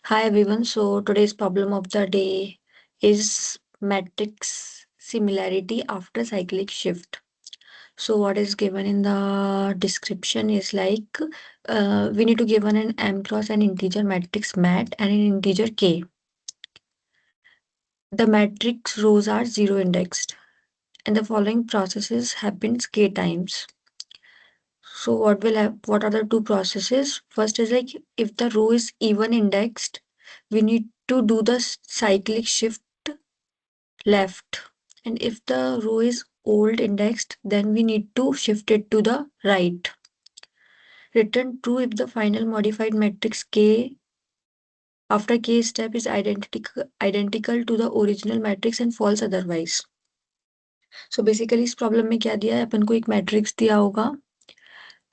Hi everyone. So today's problem of the day is matrix similarity after cyclic shift. So what is given in the description is like we need to given an m cross an integer matrix mat and an integer k. The matrix rows are zero indexed and the following processes happens k times. So what will have what are the two processes? First is like if the row is even indexed, we need to do the cyclic shift left, and if the row is old indexed, then we need to shift it to the right. Return true if the final modified matrix k after k step is identical to the original matrix and false otherwise. So basically इस problem में क्या दिया है, अपन को एक matrix दिया होगा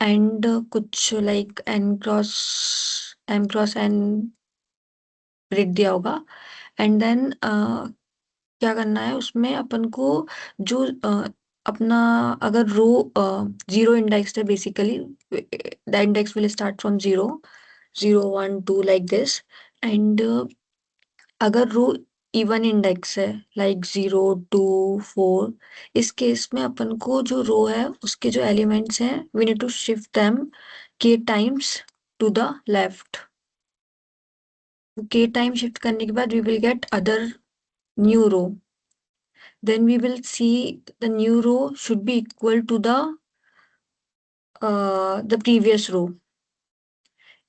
and कुछ like M cross N grid दिया होगा एंड देन क्या करना है उसमें अपन को जो अपना अगर रो जीरो इंडेक्स है basically the index will start from zero 0 1 2 like this and अगर रो इवन इंडेक्स है लाइक 0 2 4 इस केस में अपन को जो रो है उसके जो एलिमेंट्स हैं we need to shift them K times to the left. K time shift करने के बाद we will get other new row. Then we will see the new row should be equal to the previous row.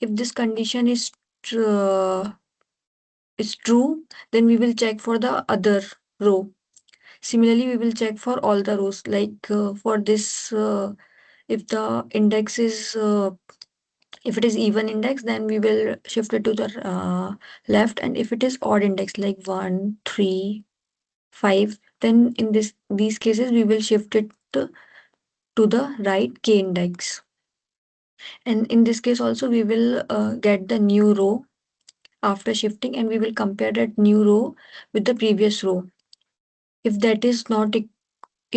If this condition is true, then we will check for the other row. Similarly, we will check for all the rows. Like for this, if the index is if it is even index, then we will shift it to the left, and if it is odd index like 1 3 5, then in these cases we will shift it to the right k index. And in this case also we will get the new row after shifting, and we will compare that new row with the previous row. If that is not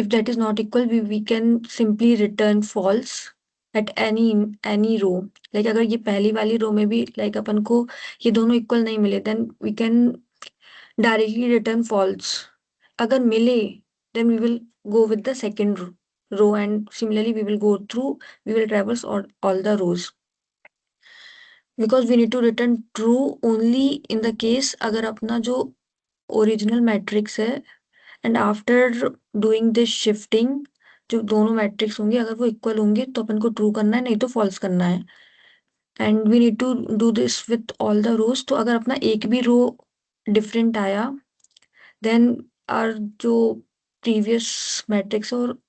if that is not equal, we can simply return false at any row. Like अगर ये पहली वाली रो में भी like अपन को ये दोनों equal नहीं मिले, then we can directly return false. अगर मिले, then we will go with the second row, and similarly we will traverse all the rows. Because we need to return true only in the case अगर अपना जो original matrix है and after doing this shifting जो दोनों matrix होंगे अगर वो equal होंगे तो अपन को ट्रू करना है, नहीं तो फॉल्स करना है. And we need to do this with all the rows. तो अगर अपना एक भी रो डिफरेंट आया, देन आर जो प्रीवियस मैट्रिक्स और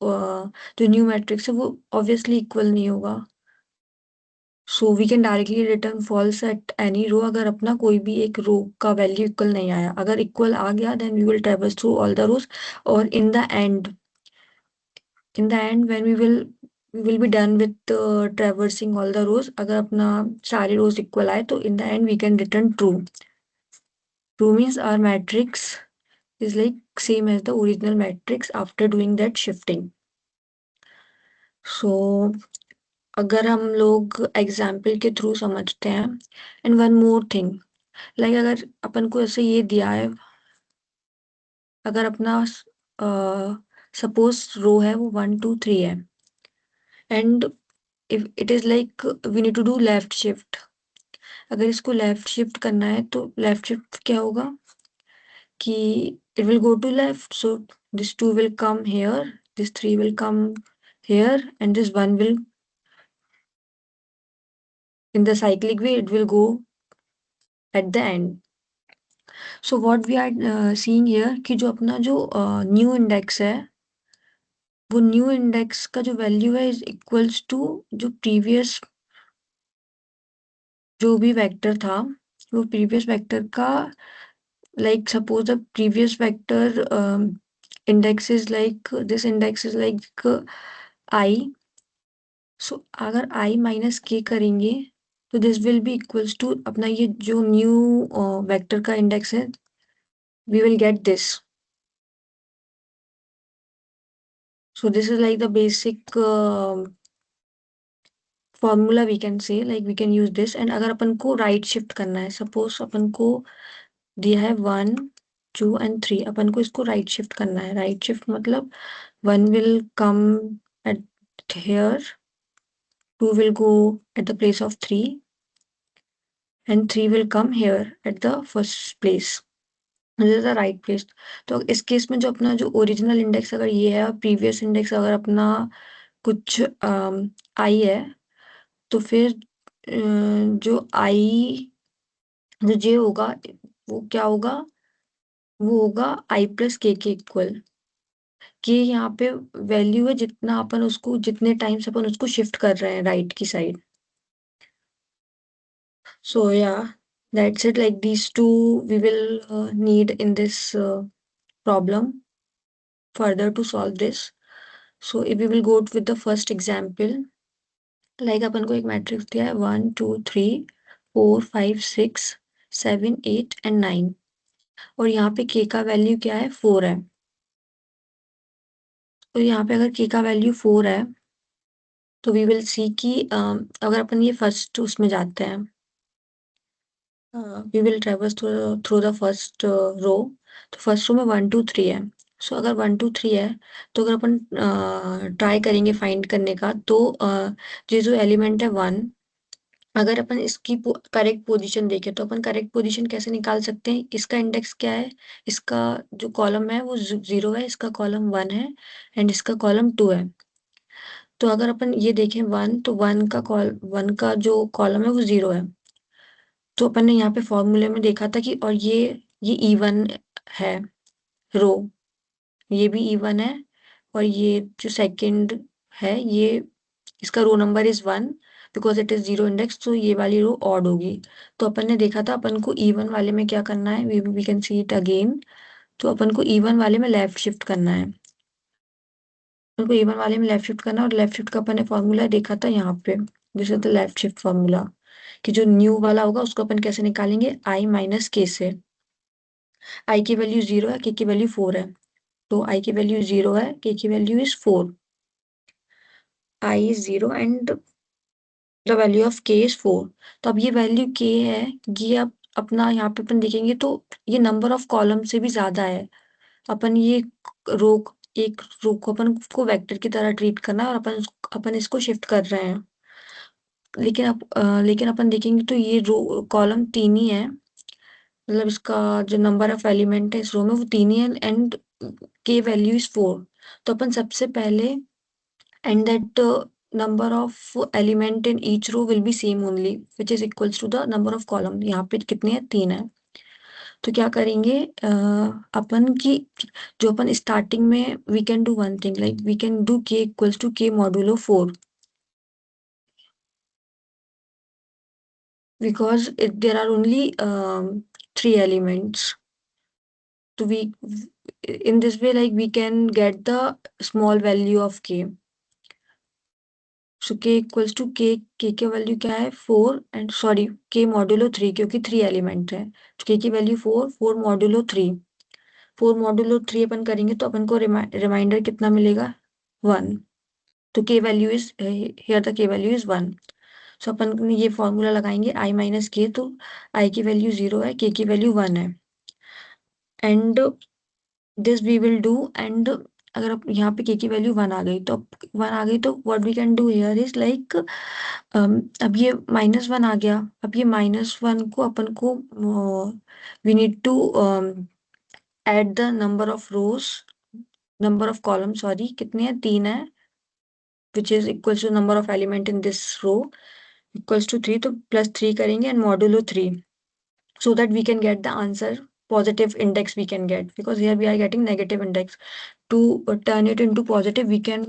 जो न्यू मैट्रिक्स है वो ऑब्वियसली इक्वल नहीं होगा. So we can directly return false at any row अगर अपना कोई भी एक रो का वैल्यू इक्वल नहीं आया. अगर इक्वल आ गया, then we will traverse through all the rows. और in the end when we will be done with traversing all the rows, अगर अपना सारे रोज इक्वल आए तो in the end we can return true. True means our matrix is like same as the original matrix after doing that shifting. So अगर हम लोग example के through समझते हैं. And one more thing, like अगर अपन को ऐसे ये दिया है, अगर अपना सपोज रो है वो 1 2 3 है and if it is like we need to do left shift. अगर इसको लेफ्ट शिफ्ट करना है तो लेफ्ट शिफ्ट क्या होगा कि it will go to left, so this 2 will come here, this 3 will come here, and this 1 will in the cyclic way it will go at the end. So what we are seeing here कि जो अपना जो new index है वो new index का जो value है is equals to जो प्रीवियस जो भी वेक्टर था वो प्रीवियस वेक्टर का like suppose the previous vector index is like this index is like I. So अगर i माइनस k करेंगे तो this will be equals to अपना ये जो न्यू वेक्टर का इंडेक्स है we will get this. So this is like the basic formula we can say like we can use this. And अगर अपन को राइट शिफ्ट करना है, सपोज अपन को दिया है 1 2 एंड 3, अपन को इसको राइट शिफ्ट करना है। राइट शिफ्ट मतलब 1 will come at here, 2 will go at the place of 3, and 3 will come here at the first place. This is the right place. तो इस केस में जो अपना जो ओरिजिनल इंडेक्स अगर ये है और प्रीवियस इंडेक्स अगर अपना कुछ आई है, तो फिर जो आई जो जे होगा वो क्या होगा, वो होगा आई प्लस के इक्वल। के यहाँ पे वैल्यू है जितना अपन उसको, जितने टाइम्स अपन उसको शिफ्ट कर रहे हैं राइट की side. So yeah, that's it. Like these two we will need in this problem further to solve this. So if we will go with the first example, like अपन को एक matrix दिया है 1 2 3 4 5 6 7 8 and 9, और यहाँ पे k का value क्या है, 4 है। तो यहाँ पे अगर k का वैल्यू 4 है तो वी विल सी कि अगर अपन ये फर्स्ट उसमें जाते हैं, we will traverse through the first row. तो फर्स्ट रो में 1 2 3 है। सो अगर 1 2 3 है तो अगर अपन ट्राई करेंगे फाइंड करने का, तो ये जो एलिमेंट है 1, अगर अपन इसकी करेक्ट पोजीशन देखें तो अपन करेक्ट पोजीशन कैसे निकाल सकते हैं। इसका इंडेक्स क्या है, इसका जो कॉलम है वो 0 है, इसका कॉलम 1 है, एंड इसका कॉलम 2 है। तो अगर अपन ये देखें 1, तो 1 का जो कॉलम है वो 0 है। तो अपन ने यहाँ पे फॉर्मूले में देखा था कि, और ये इवन है रो, ये भी इवन है, और ये जो सेकंड है ये, इसका row number is 1 because it is 0 index, तो ये वाली रो ऑड होगी। तो अपन ने देखा था अपन को इवन वाले में क्या करना है, we can see it again. तो अपन को इवन वाले में लेफ्ट शिफ्ट करना है, अपन को इवन वाले में लेफ्ट शिफ्ट करना है, और लेफ्ट शिफ्ट का अपन ने फॉर्मूला देखा था यहाँ पे, this is the left shift formula, कि जो न्यू वाला होगा उसको अपन कैसे निकालेंगे, आई माइनस के से। आई की वैल्यू 0 है, के की वैल्यू 4 है। तो आई की वैल्यू 0 है, के की value is 4, I is 0 and the value of के इज 4। तो अब ये वैल्यू के है, ये अब अपना यहाँ पे अपन देखेंगे तो ये नंबर ऑफ कॉलम से भी ज्यादा है। अपन ये रो, एक रो को अपन को वेक्टर की तरह ट्रीट करना है, और अपन इसको शिफ्ट कर रहे हैं। लेकिन अपन देखेंगे तो ये रो कॉलम 3 ही है, मतलब इसका जो नंबर ऑफ एलिमेंट है इस रो में वो 3 ही है, एंड के वैल्यू इज 4। तो अपन सबसे पहले, and that number of element in each row will be same only, which is equals to the number of column। यहाँ पे कितने हैं, 3 है। तो क्या करेंगे अपन की, जो अपन स्टार्टिंग में we can do one thing, like we can do k equals to k modulo 4, because there are only 3 elements। तो we, in this way, like we can get the small value of k। So k equals to k की value क्या है, 4, and sorry k modulo 3, क्योंकि 3 element है, तो k की value 4, 4 modulo 3। 4 modulo 3 अपन करेंगे तो अपन को रिमाइंडर कितना मिलेगा, 1। तो k value is here, the k value is 1। सो अपन ये फॉर्मूला लगाएंगे i माइनस के, तो i की वैल्यू 0 है, k की वैल्यू 1 है, and this we will do. And अगर अब यहाँ पे k की वैल्यू 1 आ गई, तो 1 आ गई तो what we can do here is like, अब ये -1 आ गया। अब ये -1 को अपन को we need to add the number of rows, number of column sorry, कितने हैं, 3 है, which is equals to number of element in this row equals to 3। तो +3 करेंगे and modulo 3, so that we can get the answer positive index we can get, because here we are getting negative index. To turn it into positive, we can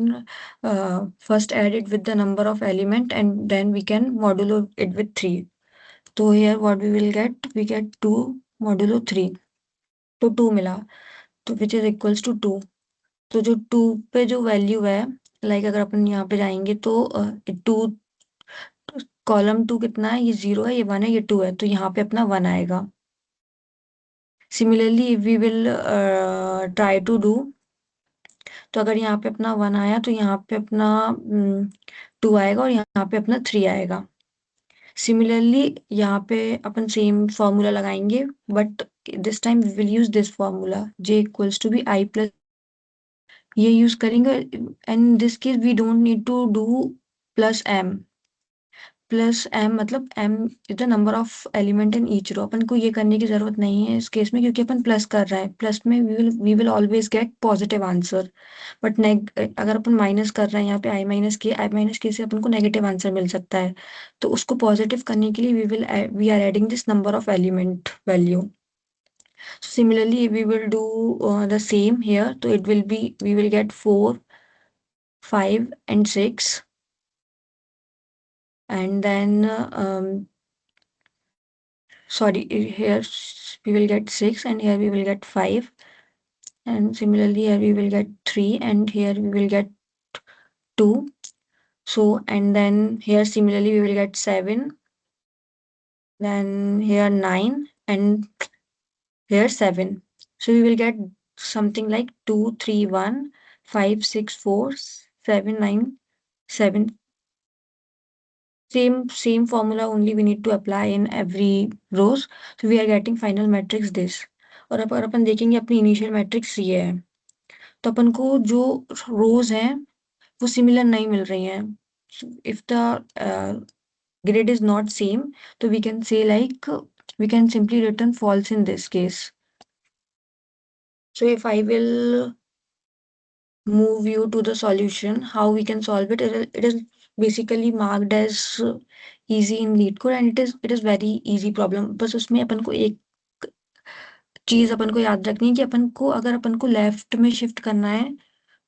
first add it with the number of element, and then we can modulo it with 3। तो here what we will get, we get 2 modulo 3, तो 2 मिला, तो which is equals to 2। तो जो 2 पे जो value है, like अगर अपन यहाँ पे जाएंगे तो 2, कॉलम 2 कितना है, ये 0 है, ये 1 है, ये 2 है, तो यहाँ पे अपना 1 आएगा। Similarly, if we will try to do, तो अगर यहाँ पे अपना 1 आया तो यहाँ पे अपना 2 आएगा और यहाँ पे अपना 3 आएगा। सिमिलरली यहाँ पे अपन सेम फॉर्मूला लगाएंगे, but this time we will use this formula j equals to b i plus, ये यूज करेंगे। And this case we don't need to do plus m मतलब m is the number of element in each row. अपन को ये करने की जरूरत नहीं है इस केस में, क्योंकि अपन प्लस कर रहे हैं। प्लस में we will always get positive answer. But अगर अपन माइनस कर रहे हैं यहाँ पे आई माइनस के से अपन को नेगेटिव आंसर मिल सकता है। तो उसको पॉजिटिव करने के लिए we are adding this number of element value. Similarly, we will do the same here. So it will be, we will get 4, 5, and 6. And then, sorry, here we will get 6, and here we will get 5. And similarly, here we will get 3, and here we will get 2. So, and then here similarly, we will get 7. Then here 9, and here 7. So we will get something like 2, 3, 1, 5, 6, 4, 7, 9, 7. Same formula, only we need to apply in every rows. So we are getting final matrix this. और अब अगर अपन देखेंगे अपनी initial matrix ये है, तो अपन को जो रोज हैं वो सिमिलर नहीं मिल रही हैं। If the grid is not same, तो we can say like we can simply return false in this case. So if I will move you to the solution, how we can solve it, it is basically marked as easy in LeetCode, and it is very easy problem. बस उसमें अपन को एक चीज अपन को याद रखनी है कि अपन को अगर अपन को लेफ्ट में शिफ्ट करना है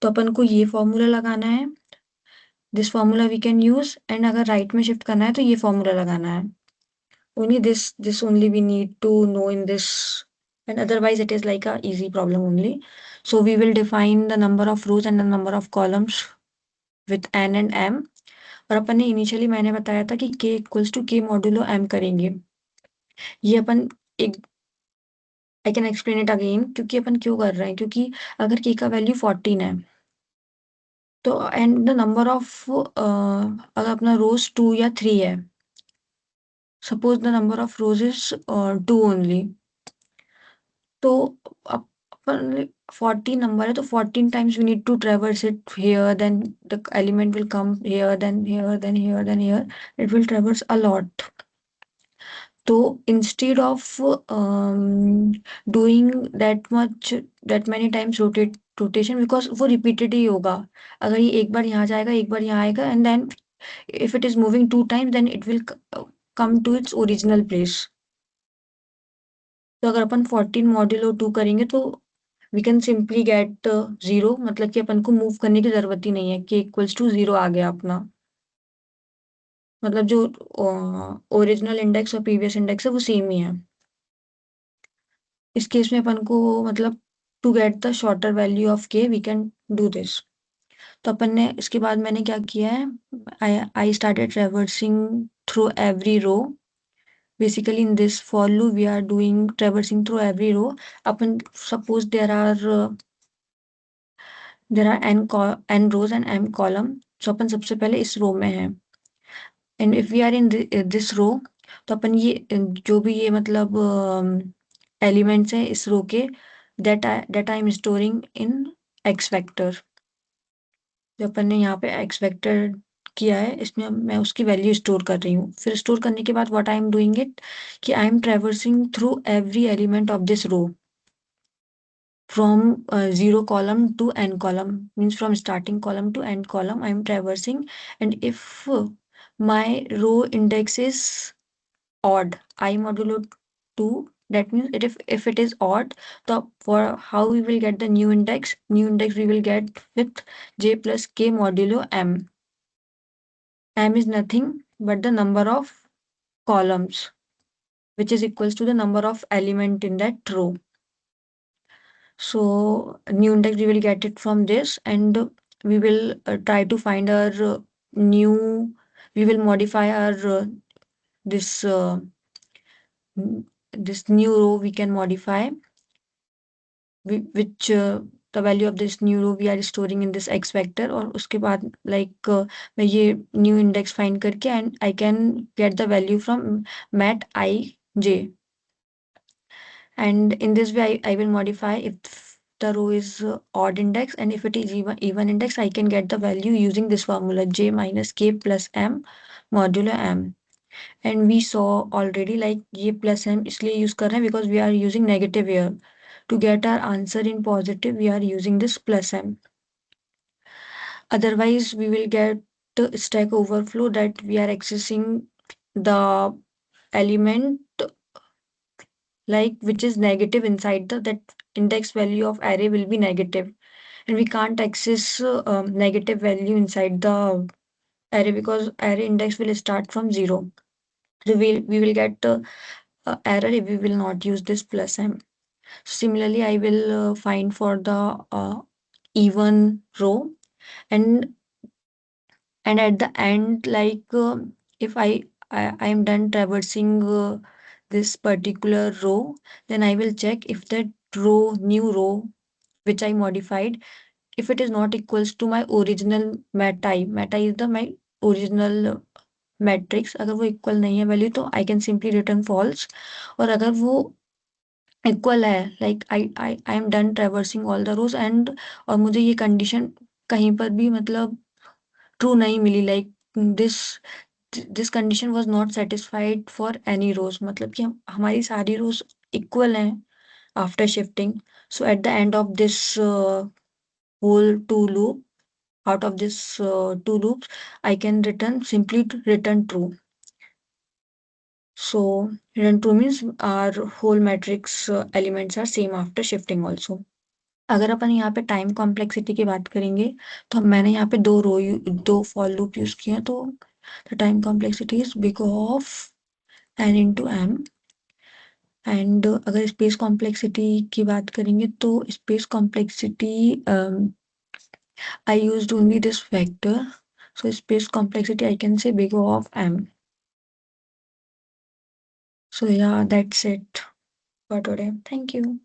तो अपन को ये फॉर्मूला लगाना है, this formula we can use. And अगर राइट में शिफ्ट करना है तो ये फॉर्मूला लगाना है। Only this only we need to know in this, and otherwise it is like a easy problem only. So we will define the number of rows and the number of columns with n and m. और अपन ने initially मैंने बताया था कि k equals to k modulo m करेंगे। ये अपन एक I can explain it again, क्योंकि अपन क्यों कर रहे हैं, क्योंकि अगर k का वैल्यू 14 है तो एंड द नंबर ऑफ अगर अपना रोज 2 या 3 है, suppose the number of rows is 2 only, तो अपन 14 नंबर है तो 14 times we need to traverse it here, then the element will come here, then here, then here, then here, it will traverse a lot. तो instead of doing that many times rotation, because वो repeated ही होगा। अगर ये एक बार यहाँ जाएगा एक बार यहाँ आएगा, and then if it is moving 2 times then it will come to its original place. तो अगर अपन 14 मॉड्यूलो 2 करेंगे तो वी कैन सिंपली गेट 0, मतलब कि अपन को मूव करने की जरूरत ही नहीं है, k इक्वल्स टू 0 आ गया अपना। मतलब जो ओरिजिनल इंडेक्स और प्रीवियस इंडेक्स है वो सेम ही है। इस केस में अपन को मतलब to get the shorter value of k we can do this. तो अपन ने इसके बाद मैंने क्या किया है, I started traversing through every row. Basically in this for loop we are doing traversing through every row. Upon suppose there are n rows and m column, so अपन सबसे पहले इस रो में है, and if we are in this row, तो अपन ये जो भी ये मतलब एलिमेंट्स हैं इस रो के, that I am storing in x vector। जो अपन ने यहाँ पे x वेक्टर किया है इसमें मैं उसकी वैल्यू स्टोर कर रही हूँ। फिर स्टोर करने के बाद what I am doing it, कि I am traversing through every element of this row from 0 column to n column, means from starting column to end column I am traversing। and if my row index is odd, I modulo 2, that means if it is odd, so for how we will get the new index we will get with j plus k modulo m। m is nothing but the number of columns, which is equals to the number of element in that row. So new index we will get it from this, and we will try to find our new, we will modify our this this new row we can modify, which the value of this new row we are storing in this x vector, और उसके बाद like मैं ये new index find करके and I can get the value from mat ij, and in this way I will modify if the row is odd index, and if it is even index I can get the value using this formula j minus k plus m modulo m. And we saw already like ये plus m इसलिए use कर रहे हैं because we are using negative here. To get our answer in positive we are using this plus m. Otherwise we will get stack overflow that we are accessing the element like which is negative inside the that index value of array will be negative, and we can't access negative value inside the array because array index will start from 0. So we will get error if we will not use this plus m. Similarly I will find for the even row, and at the end like if I am done traversing this particular row, then I will check if that new row which I modified, if it is not equals to my original meta is the my original matrix, अगर वो equal नहीं है value तो I can simply return false, और अगर वो equal है like I am done traversing all the rows and और मुझे ये कंडीशन कहीं पर भी मतलब ट्रू नहीं मिली like this this condition was not satisfied for any rows, मतलब कि हमारी सारी रोज इक्वल हैं after shifting. So at the end of this whole two loop, out of this two loops I can return simply to return true. So return true means our whole matrix elements are same after shifting also. अगर अपन यहाँ पे time complexity की बात करेंगे तो मैंने यहाँ पे दो फॉर लूप यूज किए हैं, तो the time complexity is big of n into m. And अगर स्पेस कॉम्प्लेक्सिटी की बात करेंगे तो space complexity I used only this vector. So space complexity I can say big O of m. So yeah, that's it for today. Thank you.